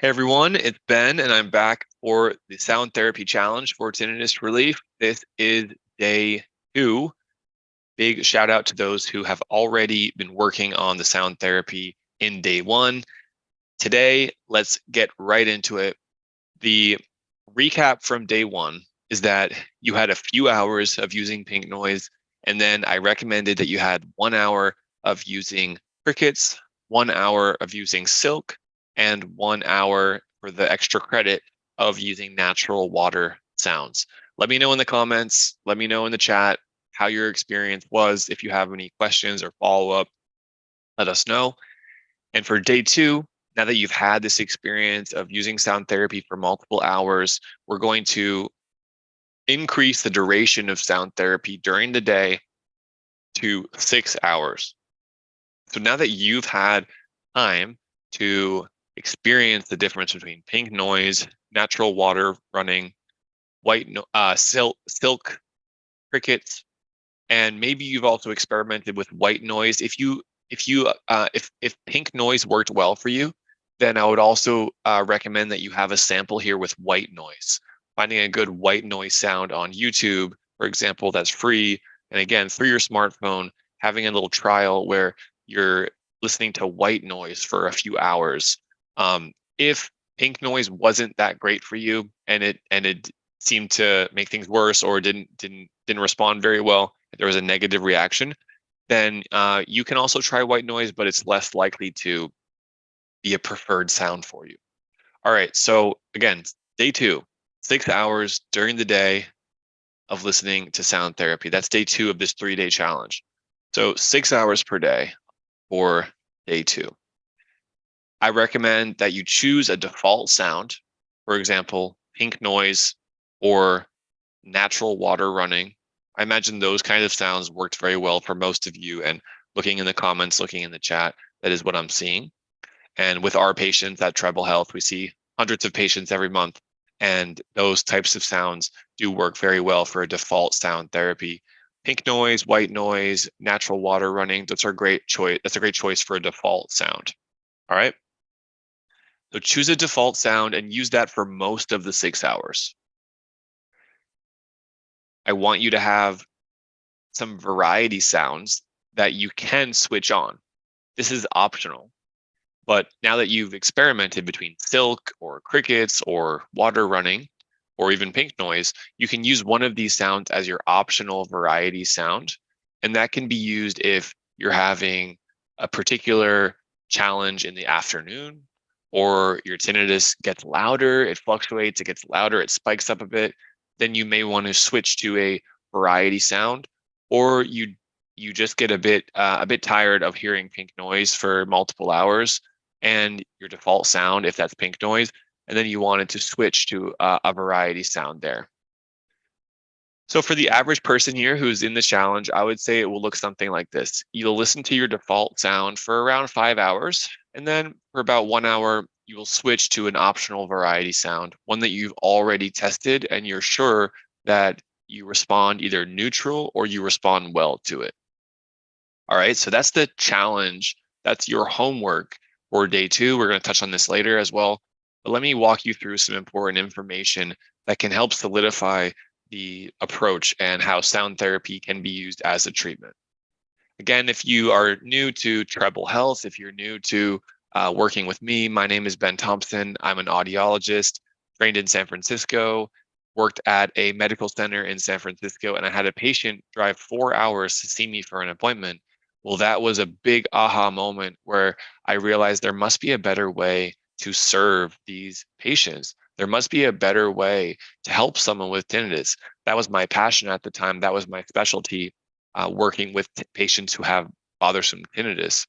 Hey everyone, it's Ben, and I'm back for the Sound Therapy Challenge for Tinnitus Relief. This is day 2. Big shout out to those who have already been working on the sound therapy in day 1. Today, let's get right into it. The recap from day 1 is that you had a few hours of using pink noise, and then I recommended that you had 1 hour of using crickets, 1 hour of using silk, and 1 hour for the extra credit of using natural water sounds. Let me know in the comments, let me know in the chat how your experience was. If you have any questions or follow up, let us know. And for day 2, now that you've had this experience of using sound therapy for multiple hours, we're going to increase the duration of sound therapy during the day to 6 hours. So now that you've had time to experience the difference between pink noise, natural water running, silk, crickets, and maybe you've also experimented with white noise. If pink noise worked well for you, then I would also recommend that you have a sample here with white noise. Finding a good white noise sound on YouTube, for example, that's free, and again through your smartphone, having a little trial where you're listening to white noise for a few hours. If pink noise wasn't that great for you, and it seemed to make things worse, or didn't respond very well, there was a negative reaction, then you can also try white noise, but it's less likely to be a preferred sound for you. All right, so again, day 2, 6 hours during the day of listening to sound therapy. That's day 2 of this 3-day challenge. So 6 hours per day for day 2. I recommend that you choose a default sound, for example, pink noise or natural water running. I imagine those kind of sounds worked very well for most of you. And looking in the comments, looking in the chat, that is what I'm seeing. And with our patients at Treble Health, we see hundreds of patients every month. And those types of sounds do work very well for a default sound therapy. Pink noise, white noise, natural water running, that's a great choice. That's a great choice for a default sound. All right. So choose a default sound and use that for most of the 6 hours. I want you to have some variety sounds that you can switch on. This is optional. But now that you've experimented between silk or crickets or water running or even pink noise, you can use one of these sounds as your optional variety sound. And that can be used if you're having a particular challenge in the afternoon, or your tinnitus gets louder, it fluctuates, it gets louder, it spikes up a bit. Then you may want to switch to a variety sound, or you just get a bit tired of hearing pink noise for multiple hours, and your default sound, if that's pink noise, and then you wanted to switch to a variety sound there. So for the average person here who's in the challenge, I would say it will look something like this. You'll listen to your default sound for around 5 hours, and then for about 1 hour, you will switch to an optional variety sound, one that you've already tested and you're sure that you respond either neutral or you respond well to it. All right, so that's the challenge. That's your homework for day 2. We're going to touch on this later as well. But let me walk you through some important information that can help solidify the approach and how sound therapy can be used as a treatment. Again, if you are new to Treble Health, if you're new to working with me, my name is Ben Thompson. I'm an audiologist, trained in San Francisco, worked at a medical center in San Francisco, and I had a patient drive 4 hours to see me for an appointment. Well, that was a big aha moment where I realized there must be a better way to serve these patients. There must be a better way to help someone with tinnitus. That was my passion at the time. That was my specialty, working with patients who have bothersome tinnitus.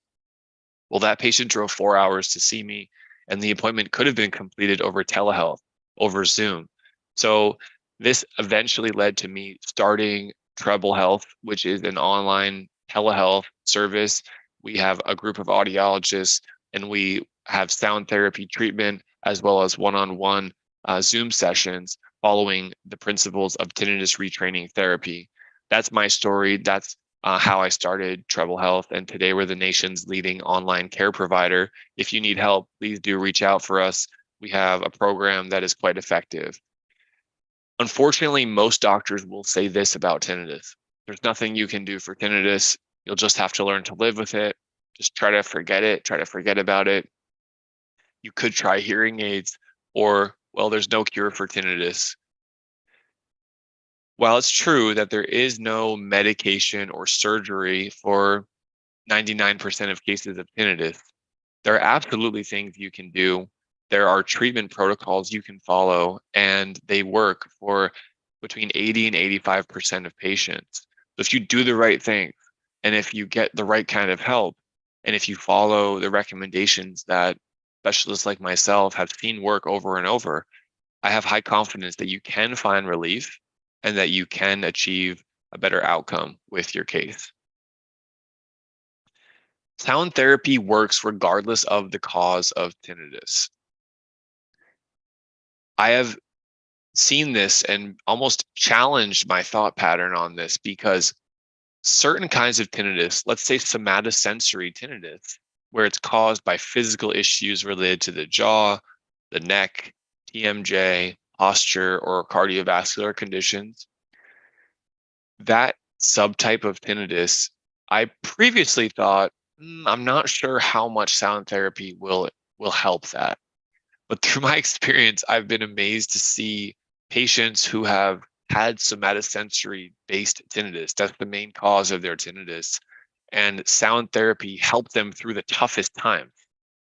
Well, that patient drove 4 hours to see me, and the appointment could have been completed over telehealth, over Zoom. So this eventually led to me starting Treble Health, which is an online telehealth service. We have a group of audiologists, and we have sound therapy treatment as well as one-on-one Zoom sessions following the principles of tinnitus retraining therapy. That's my story. That's how I started Treble Health, and today we're the nation's leading online care provider. If you need help, please do reach out for us. we have a program that is quite effective. Unfortunately, most doctors will say this about tinnitus: there's nothing you can do for tinnitus. You'll just have to learn to live with it. Just try to forget it, try to forget about it. You could try hearing aids, or, well, there's no cure for tinnitus. While it's true that there is no medication or surgery for 99% of cases of tinnitus, there are absolutely things you can do. There are treatment protocols you can follow, and they work for between 80 and 85% of patients. So if you do the right thing, and if you get the right kind of help, and if you follow the recommendations that specialists like myself have seen work over and over, I have high confidence that you can find relief and that you can achieve a better outcome with your case. Sound therapy works regardless of the cause of tinnitus. I have seen this and almost challenged my thought pattern on this because certain kinds of tinnitus, let's say somatosensory tinnitus, where it's caused by physical issues related to the jaw, the neck, TMJ, posture, or cardiovascular conditions, that subtype of tinnitus, I previously thought, I'm not sure how much sound therapy will help that. But through my experience, I've been amazed to see patients who have had somatosensory based tinnitus. That's the main cause of their tinnitus. And sound therapy helped them through the toughest time.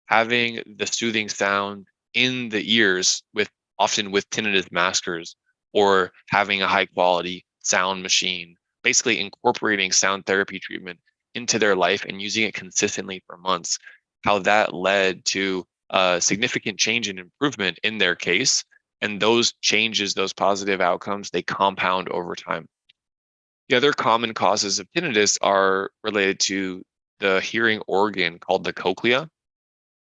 Having the soothing sound in the ears, with often with tinnitus maskers, or having a high quality sound machine, basically incorporating sound therapy treatment into their life and using it consistently for months, how that led to a significant change and improvement in their case. And those changes, those positive outcomes, they compound over time. The other common causes of tinnitus are related to the hearing organ called the cochlea.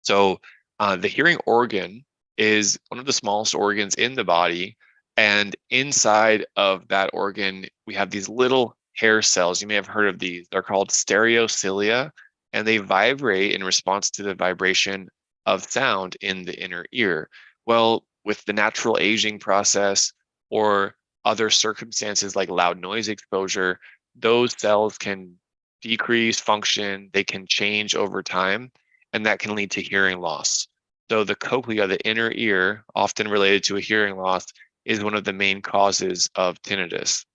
So, the hearing organ is one of the smallest organs in the body. And inside of that organ, we have these little hair cells. You may have heard of these. They're called stereocilia, and they vibrate in response to the vibration of sound in the inner ear. Well, with the natural aging process or other circumstances like loud noise exposure, those cells can decrease function, they can change over time, and that can lead to hearing loss. So the cochlea, the inner ear, often related to a hearing loss, is one of the main causes of tinnitus.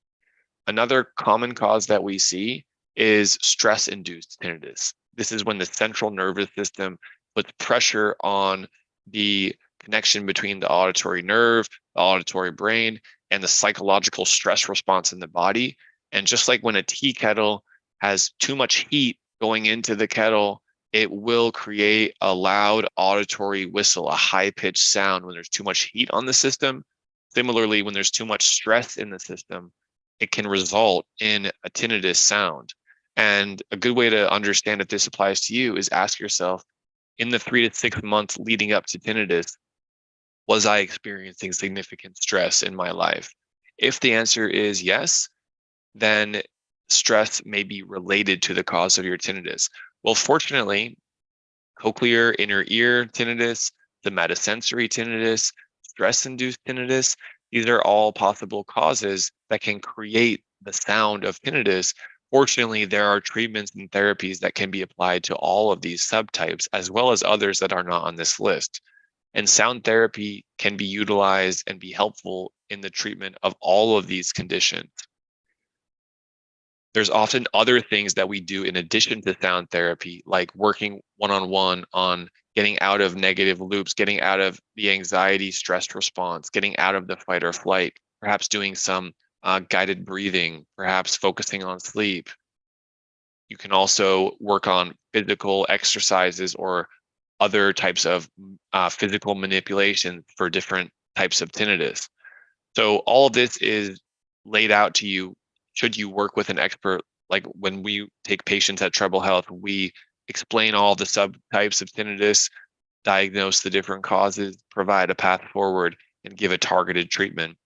Another common cause that we see is stress induced tinnitus. This is when the central nervous system puts pressure on the connection between the auditory nerve, the auditory brain, and the psychological stress response in the body. And just like when a tea kettle has too much heat going into the kettle, it will create a loud auditory whistle, a high pitched sound when there's too much heat on the system. Similarly, when there's too much stress in the system, it can result in a tinnitus sound. And a good way to understand if this applies to you is ask yourself, in the 3 to 6 months leading up to tinnitus, was I experiencing significant stress in my life? If the answer is yes, then stress may be related to the cause of your tinnitus. Well, fortunately, cochlear inner ear tinnitus, somatosensory tinnitus, stress induced tinnitus, these are all possible causes that can create the sound of tinnitus. Fortunately, there are treatments and therapies that can be applied to all of these subtypes, as well as others that are not on this list. And sound therapy can be utilized and be helpful in the treatment of all of these conditions. There's often other things that we do in addition to sound therapy, like working one-on-one on getting out of negative loops, getting out of the anxiety stress response, getting out of the fight or flight, perhaps doing some guided breathing, perhaps focusing on sleep. You can also work on physical exercises or other types of physical manipulation for different types of tinnitus. So all of this is laid out to you should you work with an expert. Like when we take patients at Treble Health, we explain all the subtypes of tinnitus, diagnose the different causes, provide a path forward, and give a targeted treatment.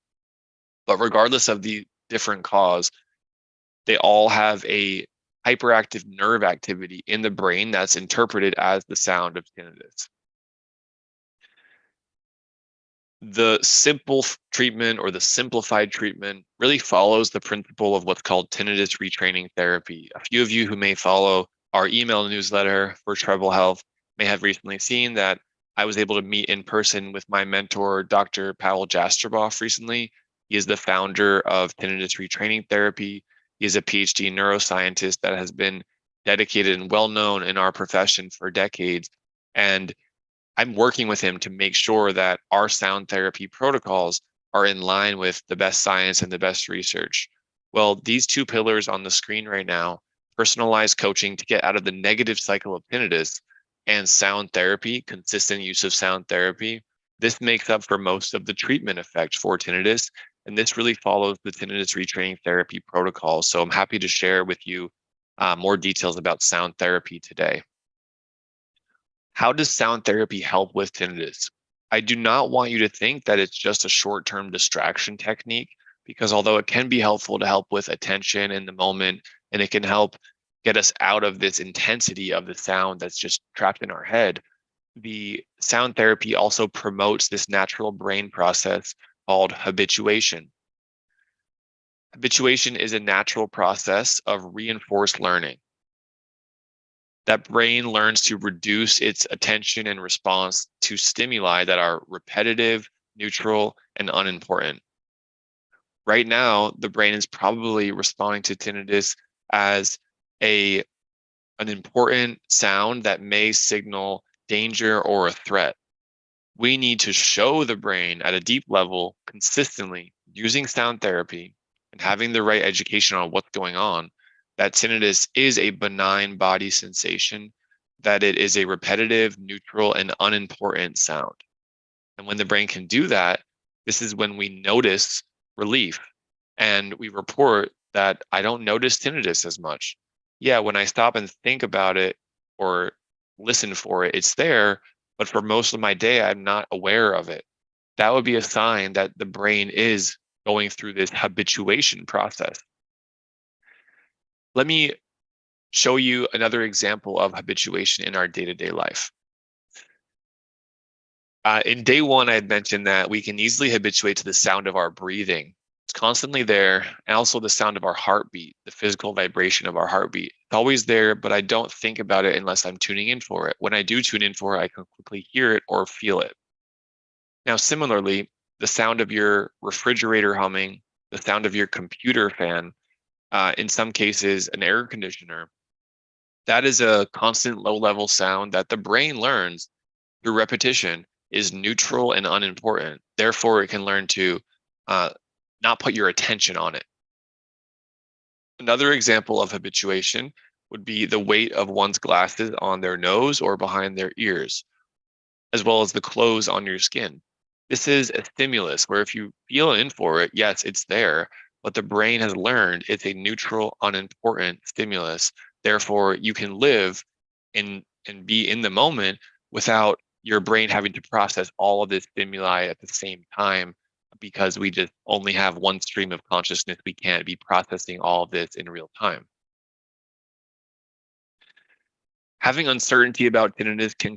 But regardless of the different cause, they all have a hyperactive nerve activity in the brain that's interpreted as the sound of tinnitus. The treatment or the simplified treatment really follows the principle of what's called tinnitus retraining therapy. A few of you who may follow our email newsletter for Treble Health may have recently seen that I was able to meet in person with my mentor, Dr. Pavel Jastroboff, recently. He is the founder of tinnitus retraining therapy. He is a PhD neuroscientist that has been dedicated and well known in our profession for decades. And I'm working with him to make sure that our sound therapy protocols are in line with the best science and the best research. Well, these two pillars on the screen right now, personalized coaching to get out of the negative cycle of tinnitus and sound therapy, consistent use of sound therapy, this makes up for most of the treatment effect for tinnitus. And this really follows the tinnitus retraining therapy protocol. So I'm happy to share with you more details about sound therapy today. How does sound therapy help with tinnitus? I do not want you to think that it's just a short term distraction technique, because although it can be helpful to help with attention in the moment and it can help get us out of this intensity of the sound that's just trapped in our head, the sound therapy also promotes this natural brain process called habituation. Habituation is a natural process of reinforced learning. That brain learns to reduce its attention and response to stimuli that are repetitive, neutral, and unimportant. Right now, the brain is probably responding to tinnitus as a an important sound that may signal danger or a threat. We need to show the brain at a deep level consistently using sound therapy and having the right education on what's going on, that tinnitus is a benign body sensation, that it is a repetitive, neutral, and unimportant sound. And when the brain can do that, this is when we notice relief and we report that I don't notice tinnitus as much. Yeah, when I stop and think about it or listen for it, it's there, but for most of my day, I'm not aware of it. That would be a sign that the brain is going through this habituation process. Let me show you another example of habituation in our day to day life. In day one, I had mentioned that we can easily habituate to the sound of our breathing. It's constantly there, and also the sound of our heartbeat, the physical vibration of our heartbeat. It's always there, but I don't think about it unless I'm tuning in for it. When I do tune in for it, I can quickly hear it or feel it. Now, similarly, the sound of your refrigerator humming, the sound of your computer fan, in some cases, an air conditioner, that is a constant low level sound that the brain learns through repetition is neutral and unimportant. Therefore, it can learn to uh, not put your attention on it. Another example of habituation would be the weight of one's glasses on their nose or behind their ears, as well as the clothes on your skin. This is a stimulus where if you feel in for it, yes, it's there, but the brain has learned it's a neutral, unimportant stimulus. Therefore, you can live and be in the moment without your brain having to process all of this stimuli at the same time, because we just only have one stream of consciousness. We can't be processing all of this in real time. Having uncertainty about tinnitus can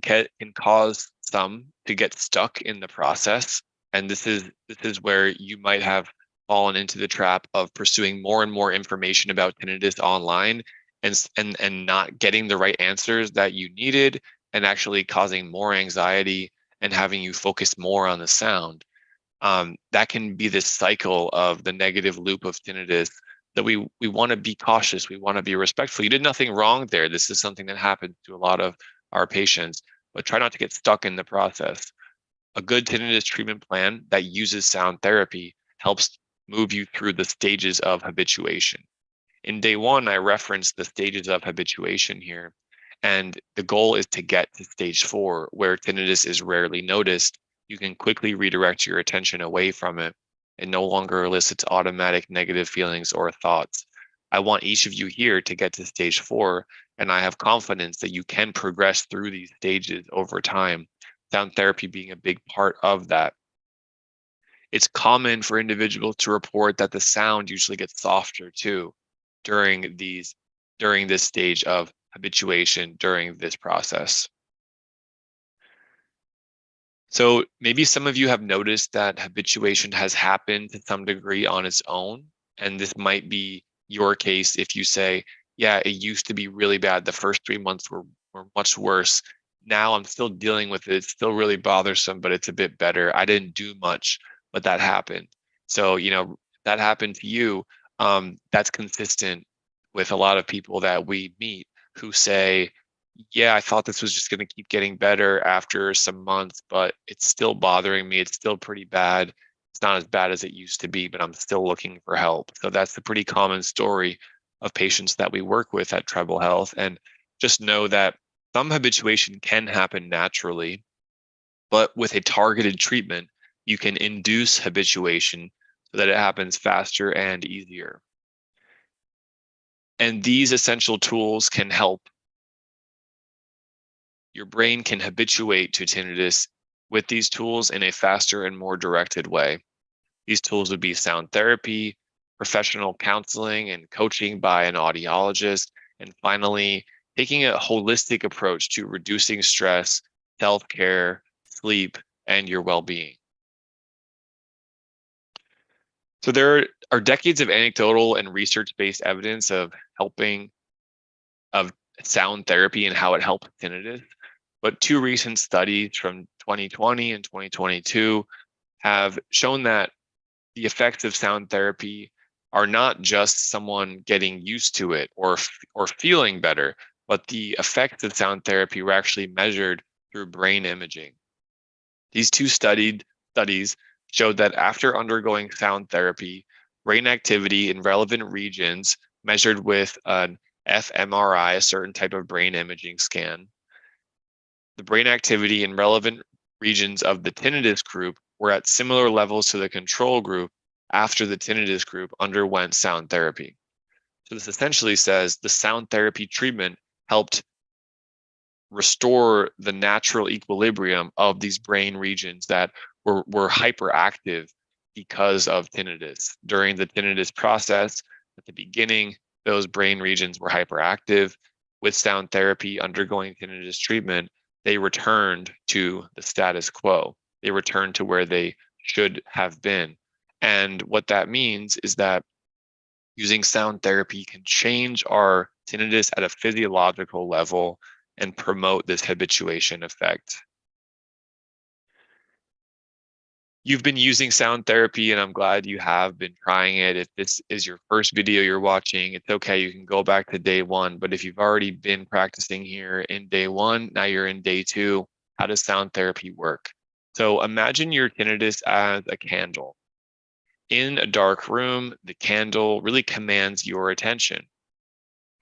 cause some to get stuck in the process, and this is where you might have fallen into the trap of pursuing more and more information about tinnitus online and not getting the right answers that you needed, and actually causing more anxiety and having you focus more on the sound. That can be this cycle of the negative loop of tinnitus, that we want to be cautious, we want to be respectful. You did nothing wrong there. This is something that happens to a lot of our patients, but try not to get stuck in the process. A good tinnitus treatment plan that uses sound therapy helps move you through the stages of habituation. In day one, I referenced the stages of habituation here, and the goal is to get to stage 4, where tinnitus is rarely noticed. You can quickly redirect your attention away from it and no longer elicits automatic negative feelings or thoughts. I want each of you here to get to stage 4, and I have confidence that you can progress through these stages over time, sound therapy being a big part of that. It's common for individuals to report that the sound usually gets softer too during these during this stage of habituation, during this process. So maybe some of you have noticed that habituation has happened to some degree on its own. And this might be your case if you say, yeah, it used to be really bad. The first 3 months were much worse. Now I'm still dealing with it. It's still really bothersome, but it's a bit better. I didn't do much, but that happened. So, that happened to you. That's consistent with a lot of people that we meet who say, yeah, I thought this was just going to keep getting better after some months, but it's still bothering me. It's still pretty bad. It's not as bad as it used to be, but I'm still looking for help. So that's the pretty common story of patients that we work with at Treble Health. And just know that some habituation can happen naturally, but with a targeted treatment, you can induce habituation so that it happens faster and easier. And these essential tools can help. Your brain can habituate to tinnitus with these tools in a faster and more directed way. These tools would be sound therapy, professional counseling and coaching by an audiologist, and finally, taking a holistic approach to reducing stress, self care, sleep, and your well being. So, there are decades of anecdotal and research based evidence of sound therapy and how it helps tinnitus. But two recent studies from 2020 and 2022 have shown that the effects of sound therapy are not just someone getting used to it or feeling better, but the effects of sound therapy were actually measured through brain imaging. These two studies showed that after undergoing sound therapy, brain activity in relevant regions measured with an fMRI, a certain type of brain imaging scan, the brain activity in relevant regions of the tinnitus group were at similar levels to the control group after the tinnitus group underwent sound therapy. So this essentially says the sound therapy treatment helped restore the natural equilibrium of these brain regions that were hyperactive because of tinnitus. During the tinnitus process, at the beginning, those brain regions were hyperactive. With sound therapy undergoing tinnitus treatment, they returned to the status quo. They returned to where they should have been. And what that means is that using sound therapy can change our tinnitus at a physiological level and promote this habituation effect. You've been using sound therapy, and I'm glad you have been trying it. If this is your first video you're watching, it's okay. You can go back to day one. But if you've already been practicing here in day one, now you're in day two, how does sound therapy work? So imagine your tinnitus as a candle. In a dark room, the candle really commands your attention.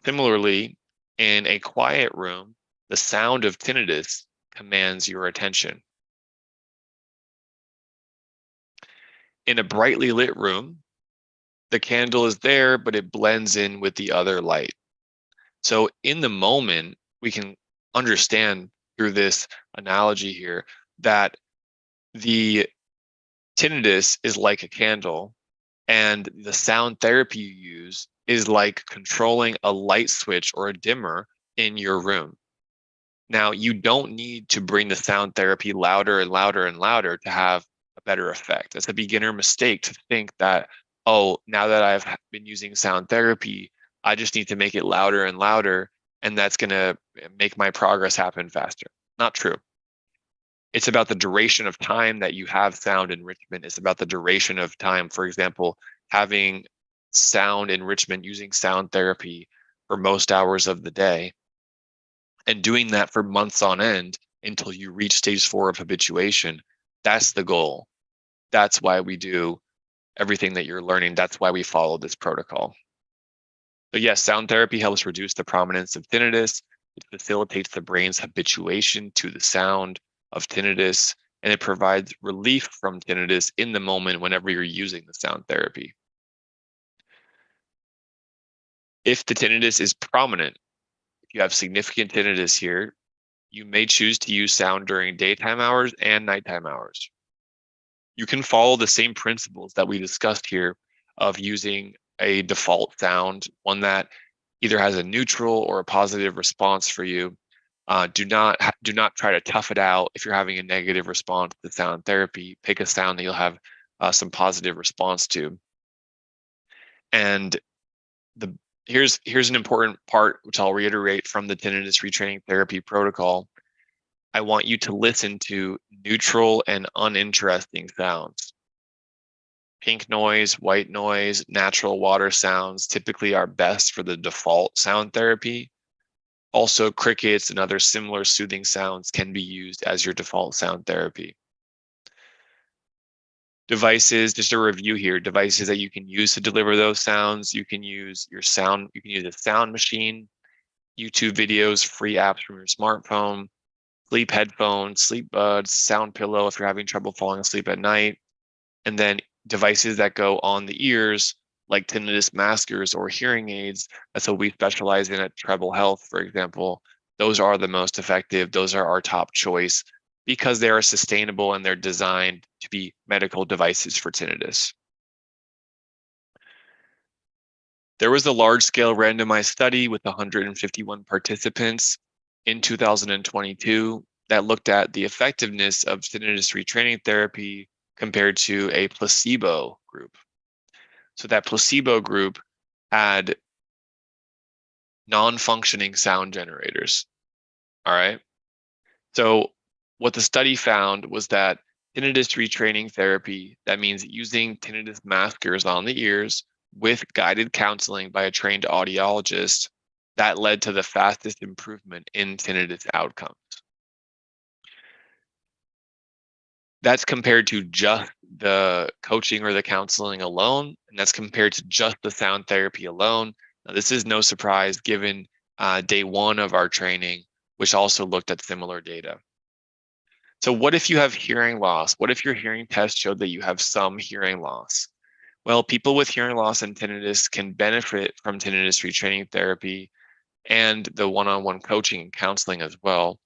Similarly, in a quiet room, the sound of tinnitus commands your attention. In a brightly lit room, the candle is there, but it blends in with the other light. So in the moment, we can understand through this analogy here that the tinnitus is like a candle, and the sound therapy you use is like controlling a light switch or a dimmer in your room. Now, you don't need to bring the sound therapy louder and louder and louder to have a better effect. It's a beginner mistake to think that, oh, now that I've been using sound therapy, I just need to make it louder and louder, and that's going to make my progress happen faster. Not true. It's about the duration of time that you have sound enrichment. It's about the duration of time. For example, having sound enrichment using sound therapy for most hours of the day and doing that for months on end until you reach stage 4 of habituation. That's the goal. That's why we do everything that you're learning. That's why we follow this protocol. So yes, sound therapy helps reduce the prominence of tinnitus. It facilitates the brain's habituation to the sound of tinnitus, and it provides relief from tinnitus in the moment whenever you're using the sound therapy. If the tinnitus is prominent, if you have significant tinnitus here, you may choose to use sound during daytime hours and nighttime hours. You can follow the same principles that we discussed here of using a default sound, one that either has a neutral or a positive response for you. Do not try to tough it out. If you're having a negative response to sound therapy, pick a sound that you'll have some positive response to. And the here's an important part, which I'll reiterate from the tinnitus retraining therapy protocol. I want you to listen to neutral and uninteresting sounds. Pink noise, white noise, natural water sounds typically are best for the default sound therapy. Also, crickets and other similar soothing sounds can be used as your default sound therapy. Devices, just a review here, devices that you can use to deliver those sounds. You can use a sound machine, YouTube videos, free apps from your smartphone, sleep headphones, sleep buds, sound pillow if you're having trouble falling asleep at night, and then devices that go on the ears like tinnitus maskers or hearing aids. That's what we specialize in at Treble Health, for example. Those are the most effective. Those are our top choice because they are sustainable and they're designed to be medical devices for tinnitus. There was a large-scale randomized study with 151 participants in 2022 that looked at the effectiveness of tinnitus retraining therapy compared to a placebo group. So that placebo group had non-functioning sound generators. All right. So what the study found was that tinnitus retraining therapy, that means using tinnitus maskers on the ears with guided counseling by a trained audiologist, that led to the fastest improvement in tinnitus outcomes. That's compared to just the coaching or the counseling alone, and that's compared to just the sound therapy alone. Now, this is no surprise given day one of our training, which also looked at similar data. So what if you have hearing loss? What if your hearing test showed that you have some hearing loss? Well, people with hearing loss and tinnitus can benefit from tinnitus retraining therapy and the one-on-one coaching and counseling as well.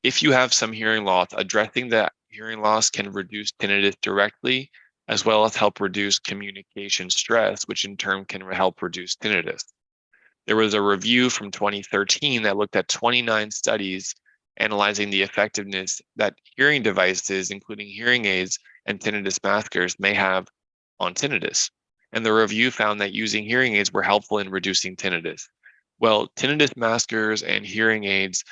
If you have some hearing loss, addressing that hearing loss can reduce tinnitus directly, as well as help reduce communication stress, which in turn can help reduce tinnitus. There was a review from 2013 that looked at 29 studies analyzing the effectiveness that hearing devices, including hearing aids and tinnitus maskers, may have on tinnitus. And the review found that using hearing aids were helpful in reducing tinnitus. Well, tinnitus maskers and hearing aids,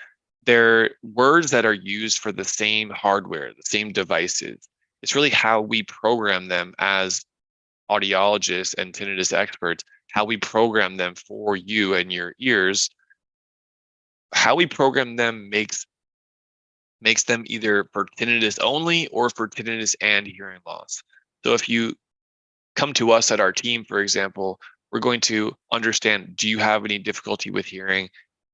they're words that are used for the same hardware, the same devices. It's really how we program them as audiologists and tinnitus experts, how we program them for you and your ears. How we program them makes them either for tinnitus only or for tinnitus and hearing loss. So if you come to us at our team, for example, we're going to understand, do you have any difficulty with hearing?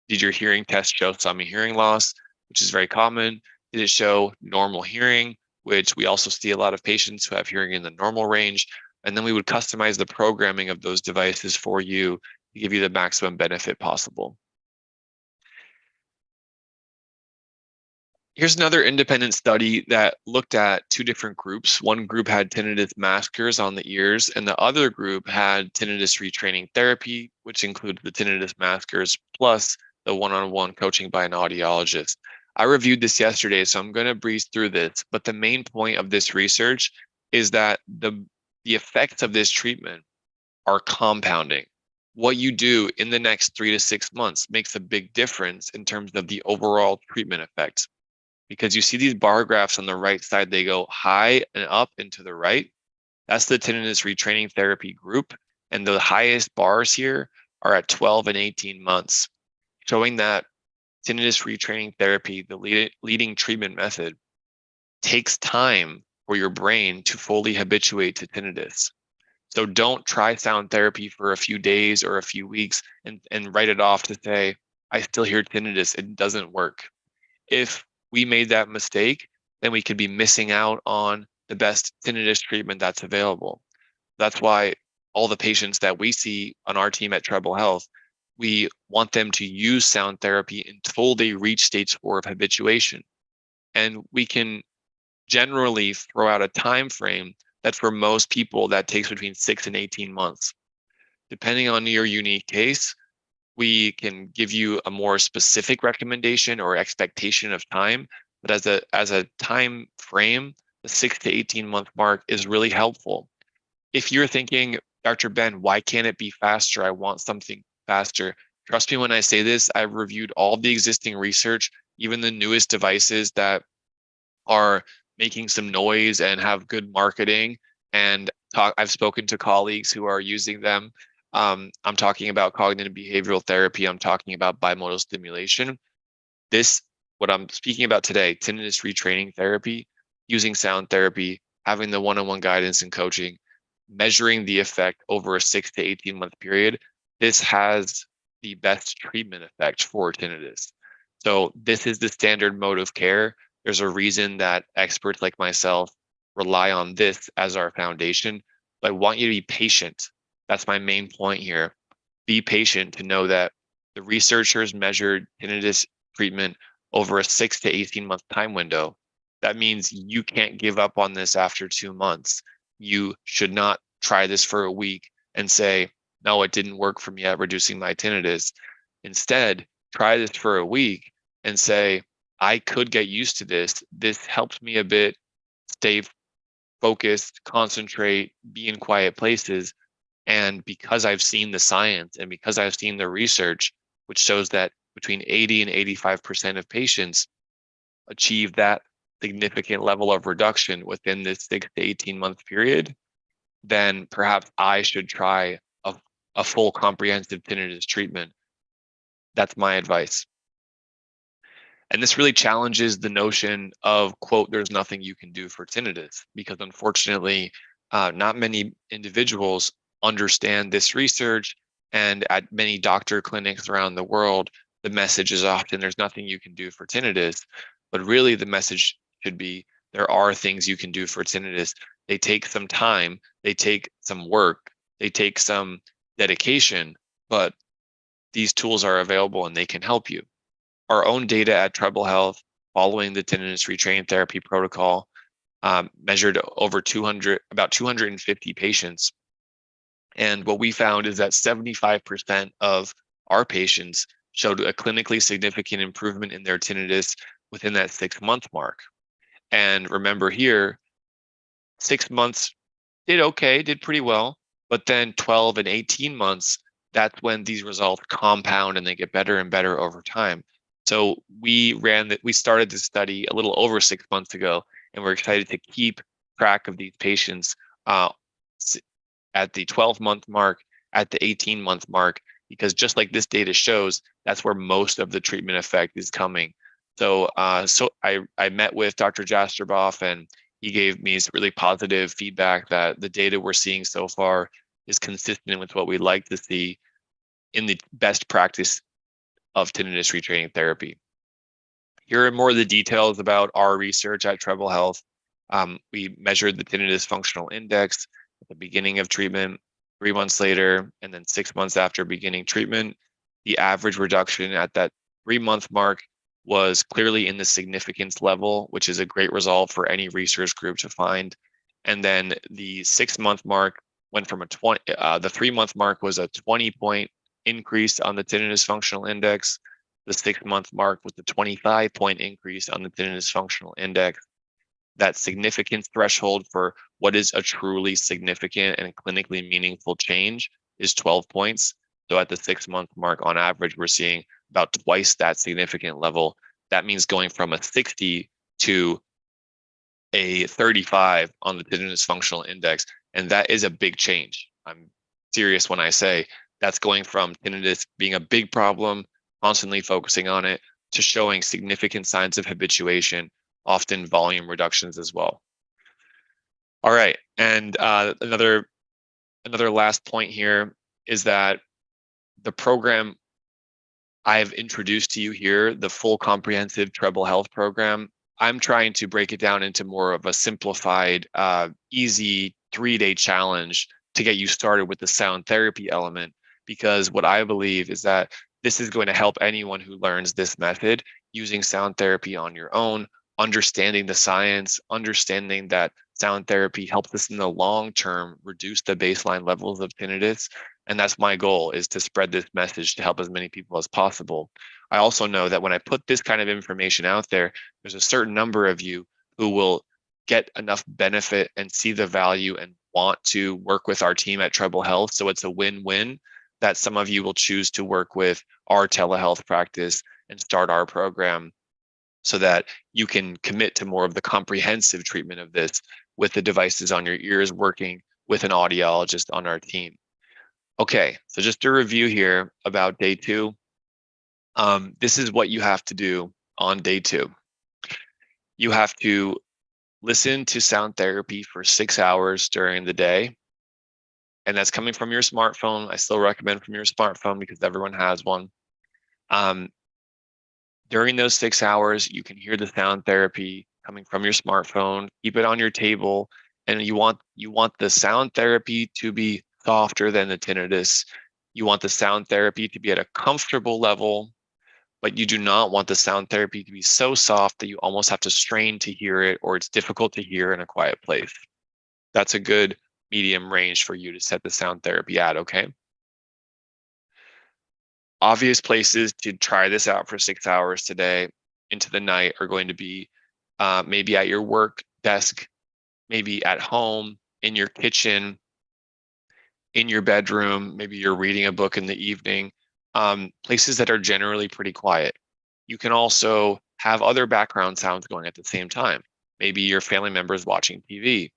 Did your hearing test show some hearing loss, which is very common? Did it show normal hearing, which we also see a lot of patients who have hearing in the normal range? And then we would customize the programming of those devices for you to give you the maximum benefit possible. Here's another independent study that looked at two different groups. One group had tinnitus maskers on the ears, and the other group had tinnitus retraining therapy, which included the tinnitus maskers plus the one-on-one coaching by an audiologist. I reviewed this yesterday, so I'm going to breeze through this. But the main point of this research is that the effects of this treatment are compounding. What you do in the next 3 to 6 months makes a big difference in terms of the overall treatment effects, because you see these bar graphs on the right side, they go high and up and to the right. That's the tinnitus retraining therapy group. And the highest bars here are at 12 and 18 months, showing that tinnitus retraining therapy, the leading treatment method, takes time for your brain to fully habituate to tinnitus. So don't try sound therapy for a few days or a few weeks and write it off to say, I still hear tinnitus. It doesn't work. If we made that mistake, then we could be missing out on the best tinnitus treatment that's available. That's why all the patients that we see on our team at Treble Health, we want them to use sound therapy until they reach stage 4 of habituation. And we can generally throw out a time frame that for most people that takes between 6 and 18 months. Depending on your unique case, we can give you a more specific recommendation or expectation of time. But as a time frame, the 6 to 18 month mark is really helpful. If you're thinking, Dr. Ben, why can't it be faster? I want something faster. Trust me when I say this, I've reviewed all the existing research, even the newest devices that are making some noise and have good marketing. And I've spoken to colleagues who are using them. I'm talking about cognitive behavioral therapy. I'm talking about bimodal stimulation. This, what I'm speaking about today, tinnitus retraining therapy, using sound therapy, having the one-on-one guidance and coaching, measuring the effect over a 6 to 18 month period, this has the best treatment effect for tinnitus. So this is the standard mode of care. There's a reason that experts like myself rely on this as our foundation. But I want you to be patient. That's my main point here. Be patient to know that the researchers measured tinnitus treatment over a 6 to 18 month time window. That means you can't give up on this after 2 months. You should not try this for a week and say, no, it didn't work for me at reducing my tinnitus. Instead, try this for a week and say, I could get used to this. This helps me a bit stay focused, concentrate, be in quiet places. And because I've seen the science and because I've seen the research, which shows that between 80 and 85% of patients achieve that significant level of reduction within this 6 to 18 month period, then perhaps I should try a full comprehensive tinnitus treatment. That's my advice. And this really challenges the notion of, quote, there's nothing you can do for tinnitus, because unfortunately, not many individuals understand this research. And at many doctor clinics around the world, the message is often there's nothing you can do for tinnitus. But really, the message should be there are things you can do for tinnitus. They take some time, they take some work, they take some dedication, but these tools are available and they can help you. Our own data at Treble Health, following the tinnitus retraining therapy protocol, measured over about 250 patients. And what we found is that 75% of our patients showed a clinically significant improvement in their tinnitus within that 6 month mark. And remember here, 6 months did okay, did pretty well, but then 12 and 18 months, that's when these results compound and they get better and better over time. So we started this study a little over 6 months ago, and we're excited to keep track of these patients uh, at the 12-month mark, at the 18-month mark, because just like this data shows, that's where most of the treatment effect is coming. So I met with Dr. Jasterboff, and he gave me some really positive feedback that the data we're seeing so far is consistent with what we like to see in the best practice of tinnitus retraining therapy. Here are more of the details about our research at Treble Health. We measured the tinnitus functional index at the beginning of treatment, 3 months later, and then 6 months after beginning treatment. The average reduction at that 3 month mark was clearly in the significance level, which is a great result for any research group to find. And then the 6 month mark went from the 3 month mark was a 20-point increase on the tinnitus functional index. The 6 month mark was a 25-point increase on the tinnitus functional index. That significance threshold for what is a truly significant and clinically meaningful change is 12 points. So at the 6 month mark, on average, we're seeing about twice that significant level. That means going from a 60 to a 35 on the tinnitus functional index. And that is a big change. I'm serious when I say that's going from tinnitus being a big problem, constantly focusing on it, to showing significant signs of habituation, often volume reductions as well. All right, and another last point here is that the program I've introduced to you here, the full comprehensive Treble Health program, I'm trying to break it down into more of a simplified, easy 3-day challenge to get you started with the sound therapy element, because what I believe is that this is going to help anyone who learns this method using sound therapy on your own, understanding the science, understanding that sound therapy helps us in the long term reduce the baseline levels of tinnitus. And that's my goal, is to spread this message to help as many people as possible. I also know that when I put this kind of information out there, there's a certain number of you who will get enough benefit and see the value and want to work with our team at Treble Health. So it's a win-win that some of you will choose to work with our telehealth practice and start our program so that you can commit to more of the comprehensive treatment of this with the devices on your ears, working with an audiologist on our team. Okay, so just a review here about day 2. This is what you have to do on day 2. You have to listen to sound therapy for 6 hours during the day. And that's coming from your smartphone. I still recommend from your smartphone because everyone has one. During those 6 hours, you can hear the sound therapy coming from your smartphone. Keep it on your table, and you want the sound therapy to be softer than the tinnitus. You want the sound therapy to be at a comfortable level, but you do not want the sound therapy to be so soft that you almost have to strain to hear it, or it's difficult to hear in a quiet place. That's a good medium range for you to set the sound therapy at, okay? Obvious places to try this out for 6 hours today into the night are going to be maybe at your work desk, maybe at home, in your kitchen, in your bedroom, maybe you're reading a book in the evening, places that are generally pretty quiet. You can also have other background sounds going at the same time. Maybe your family members watching TV.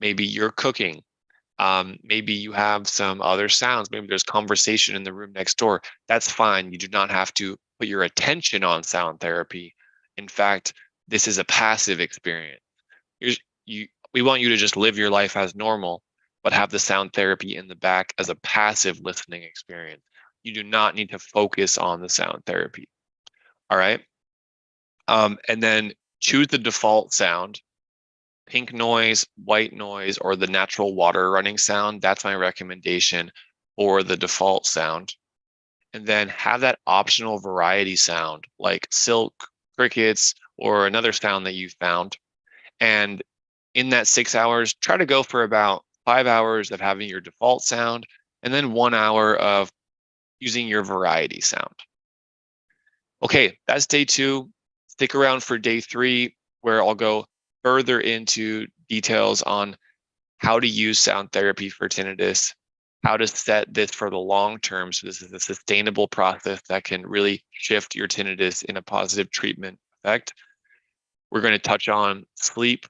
Maybe you're cooking. Maybe you have some other sounds. Maybe there's conversation in the room next door. That's fine. You do not have to put your attention on sound therapy. In fact, this is a passive experience. We want you to just live your life as normal, but have the sound therapy in the back as a passive listening experience. You do not need to focus on the sound therapy. All right. And then choose the default sound. Pink noise, white noise, or the natural water running sound. That's my recommendation for the default sound. And then have that optional variety sound like silk, crickets, or another sound that you found. And in that 6 hours, try to go for about 5 hours of having your default sound and then 1 hour of using your variety sound. Okay, that's day 2. Stick around for day 3, where I'll go further into details on how to use sound therapy for tinnitus, how to set this for the long term. So this is a sustainable process that can really shift your tinnitus in a positive treatment effect. We're going to touch on sleep.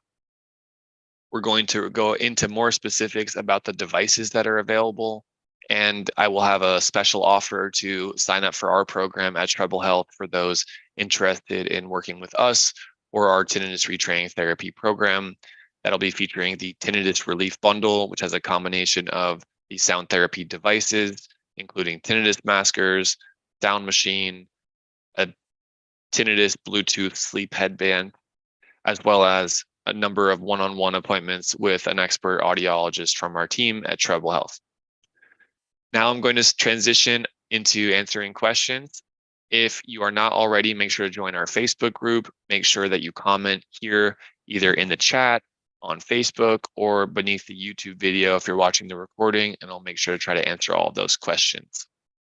We're going to go into more specifics about the devices that are available. And I will have a special offer to sign up for our program at Treble Health for those interested in working with us or our tinnitus retraining therapy program. That'll be featuring the tinnitus relief bundle, which has a combination of the sound therapy devices, including tinnitus maskers, sound machine, a tinnitus Bluetooth sleep headband, as well as a number of one-on-one appointments with an expert audiologist from our team at Treble Health. Now I'm going to transition into answering questions. If you are not already, make sure to join our Facebook group. Make sure that you comment here, either in the chat, on Facebook, or beneath the YouTube video if you're watching the recording, and I'll make sure to try to answer all of those questions.